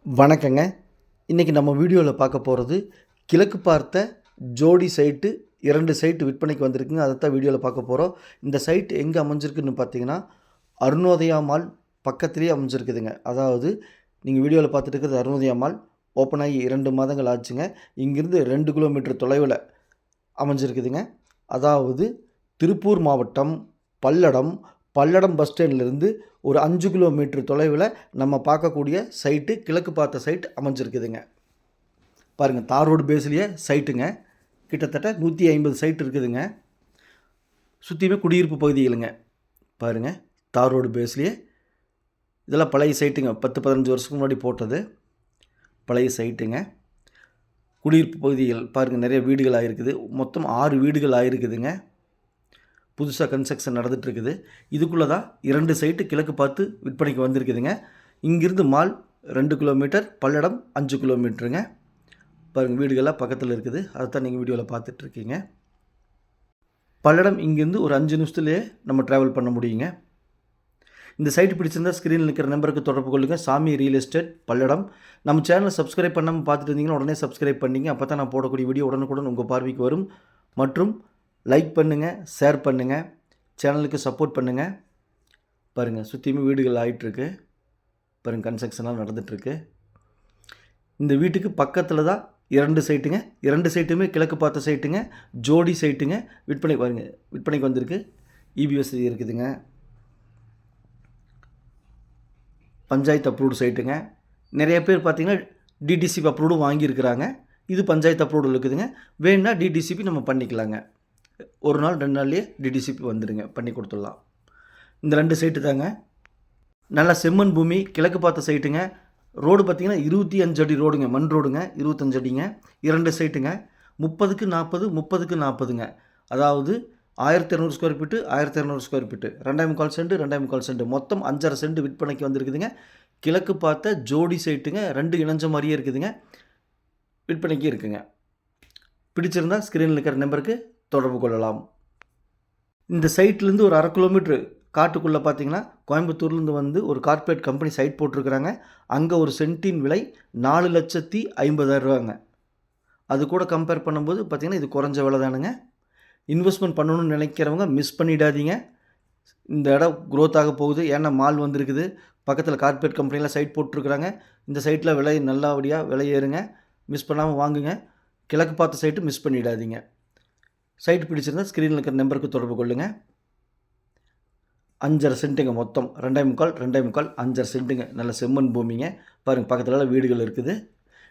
வணக்கங்க. இன்றைக்கி நம்ம வீடியோவில் பார்க்க போகிறது கிழக்கு பார்த்த ஜோடி சைட்டு 2 சைட்டு விற்பனைக்கு வந்திருக்குங்க. அதைத்தான் வீடியோவில் பார்க்க போகிறோம். இந்த சைட் எங்கே அமைஞ்சிருக்குன்னு பார்த்தீங்கன்னா அருணோதயா மால் பக்கத்துலேயே அமைஞ்சிருக்குதுங்க. அதாவது நீங்கள் வீடியோவில் பார்த்துட்டு இருக்கிறது அருணோதயா மால் ஓப்பன் ஆகி 2 மாதங்கள் ஆச்சுங்க. இங்கிருந்து 2 கிலோமீட்டர் தொலைவில் அமைஞ்சிருக்குதுங்க. அதாவது திருப்பூர் மாவட்டம் பல்லடம் பஸ் ஸ்டாண்ட்லேருந்து ஒரு 5 கிலோமீட்டர் தொலைவில் நம்ம பார்க்கக்கூடிய சைட்டு கிழக்கு பார்த்த சைட் அமைஞ்சிருக்குதுங்க. பாருங்கள், தார் ரோடு பேஸ்லேயே சைட்டுங்க. கிட்டத்தட்ட 150 சைட் இருக்குதுங்க. சுற்றியுமே குடியிருப்பு பகுதிகளுங்க. பாருங்கள், தார் ரோடு பேஸ்லேயே இதெல்லாம் பழைய சைட்டுங்க. 10-15 வருஷத்துக்கு முன்னாடி போட்டது பழைய சைட்டுங்க. குடியிருப்பு பகுதிகள் பாருங்கள், நிறைய வீடுகள் ஆகிருக்குது. மொத்தம் 6 வீடுகள் ஆகிருக்குதுங்க. புதுசாக கன்ஸ்ட்ரக்ஷன் நடந்துகிட்ருக்குது. இதுக்குள்ளே தான் 2 சைட்டு கிழக்கு பார்த்து விற்பனைக்கு வந்திருக்குதுங்க. இங்கிருந்து மால் 2 கிலோமீட்டர், பல்லடம் 5 கிலோமீட்டருங்க. பாருங்கள், வீடுகள்லாம் பக்கத்தில் இருக்குது. அதை தான் நீங்கள் வீடியோவில் பார்த்துட்ருக்கீங்க. பல்லடம் இங்கேருந்து ஒரு 5 நிமிஷத்துலேயே நம்ம ட்ராவல் பண்ண முடியுங்க. இந்த சைட்டு பிடிச்சிருந்தால் ஸ்க்ரீனில் இருக்கிற நம்பருக்கு தொடர்பு கொள்ளுங்கள். சாமி ரியல் எஸ்டேட் பல்லடம். நம்ம சேனலை சப்ஸ்கிரைப் பண்ணாமல் பார்த்துட்டு இருந்தீங்கன்னா உடனே சப்ஸ்கிரைப் பண்ணிங்க. அப்போ தான் நான் போடக்கூடிய வீடியோ உடனுக்குடன் உங்கள் பார்வைக்கு வரும். மற்றும் லைக் பண்ணுங்கள், ஷேர் பண்ணுங்கள், சேனலுக்கு சப்போர்ட் பண்ணுங்கள். பாருங்கள், சுற்றியுமே வீடுகள் ஆகிட்டுருக்கு. பாருங்கள், கன்ஸ்ட்ரக்ஷன்லாம் நடந்துகிட்ருக்கு. இந்த வீட்டுக்கு பக்கத்தில் தான் 2 சைட்டுங்க. 2 சைட்டுமே கிழக்கு பார்த்த சைட்டுங்க. ஜோடி சைட்டுங்க. விற்பனைக்கு வந்திருக்கு. இபி வசதி இருக்குதுங்க. பஞ்சாயத்து அப்ரூவ்டு சைட்டுங்க. நிறைய பேர் பார்த்திங்கன்னா டிடிசிபி அப்ரூவ்டும் வாங்கியிருக்கிறாங்க. இது பஞ்சாயத்து அப்ரூவ்டு இருக்குதுங்க. வேணுன்னா டிடிசிபி நம்ம பண்ணிக்கலாங்க. ஒரு நாள் 2 நாள்லேயே டிடிசிபி வந்துடுங்க, பண்ணி கொடுத்துடலாம். இந்த 2 சைட்டு தாங்க. நல்லா செம்மண் பூமி, கிழக்கு பார்த்த சைட்டுங்க. ரோடு பார்த்திங்கன்னா 25 அடி ரோடுங்க, மண் ரோடுங்க. 25 அடிங்க. 2 சைட்டுங்க. 30க்கு 40, 30க்கு 40ங்க. அதாவது 1200 square feet, 1200 square feet, 2.25 cent, 2.25 cent, மொத்தம் 5.5 சென்ட் விற்பனைக்கு வந்திருக்குதுங்க. கிழக்கு பார்த்த ஜோடி சைட்டுங்க. 2 இணைஞ்ச மாதிரியே இருக்குதுங்க. விற்பனைக்கு இருக்குங்க. பிடிச்சிருந்தால் ஸ்க்ரீனில் இருக்கிற நம்பருக்கு தொடர்பு கொள்ளலாம். இந்த சைட்லேருந்து ஒரு 1/2 கிலோமீட்ரு காட்டுக்குள்ளே பார்த்தீங்கன்னா கோயம்புத்தூர்லேருந்து வந்து ஒரு கார்ப்பரேட் கம்பெனி சைட் போட்டிருக்கிறாங்க. அங்கே ஒரு சென்ட்டின் விலை 4,50,000 ரூபாங்க. அது கூட கம்பேர் பண்ணும்போது பார்த்திங்கன்னா இது குறைஞ்ச விலை தானுங்க. இன்வெஸ்ட்மெண்ட் பண்ணணும்னு நினைக்கிறவங்க மிஸ் பண்ணிடாதீங்க. இந்த இடம் க்ரோத் ஆக போகுது. ஏன்னா மால் வந்திருக்குது. பக்கத்தில் கார்ப்பரேட் கம்பெனியில் சைட் போட்டிருக்கிறாங்க. இந்த சைட்டில் விலை நல்லபடியாக விலை ஏறுங்க. மிஸ் பண்ணாமல் வாங்குங்க. கிழக்கு பார்த்த சைட்டு மிஸ் பண்ணிடாதீங்க. சைட் பிடிச்சிருந்தால் ஸ்க்ரீனில் இருக்கிற நம்பருக்கு தொடர்பு கொள்ளுங்கள். 5.5 சென்ட்டுங்க. மொத்தம் 2.25 5.5 சென்ட்டுங்க. நல்ல செம்மண் பூமிங்க. பாருங்கள், பக்கத்தில் வீடுகள் இருக்குது.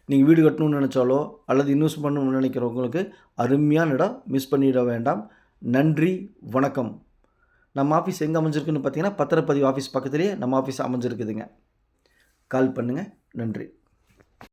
நீங்கள் வீடு கட்டணும்னு நினச்சாலோ அல்லது இன்வெஸ்ட் பண்ணணும்னு நினைக்கிறவங்களுக்கு அருமையான இடம். மிஸ் பண்ணிட வேண்டாம். நன்றி, வணக்கம். நம்ம ஆஃபீஸ் எங்கே அமைஞ்சிருக்குன்னு பார்த்தீங்கன்னா பத்திரப்பதிவு ஆஃபீஸ் பக்கத்துலேயே நம்ம ஆஃபீஸ் அமைஞ்சிருக்குதுங்க. கால் பண்ணுங்கள். நன்றி.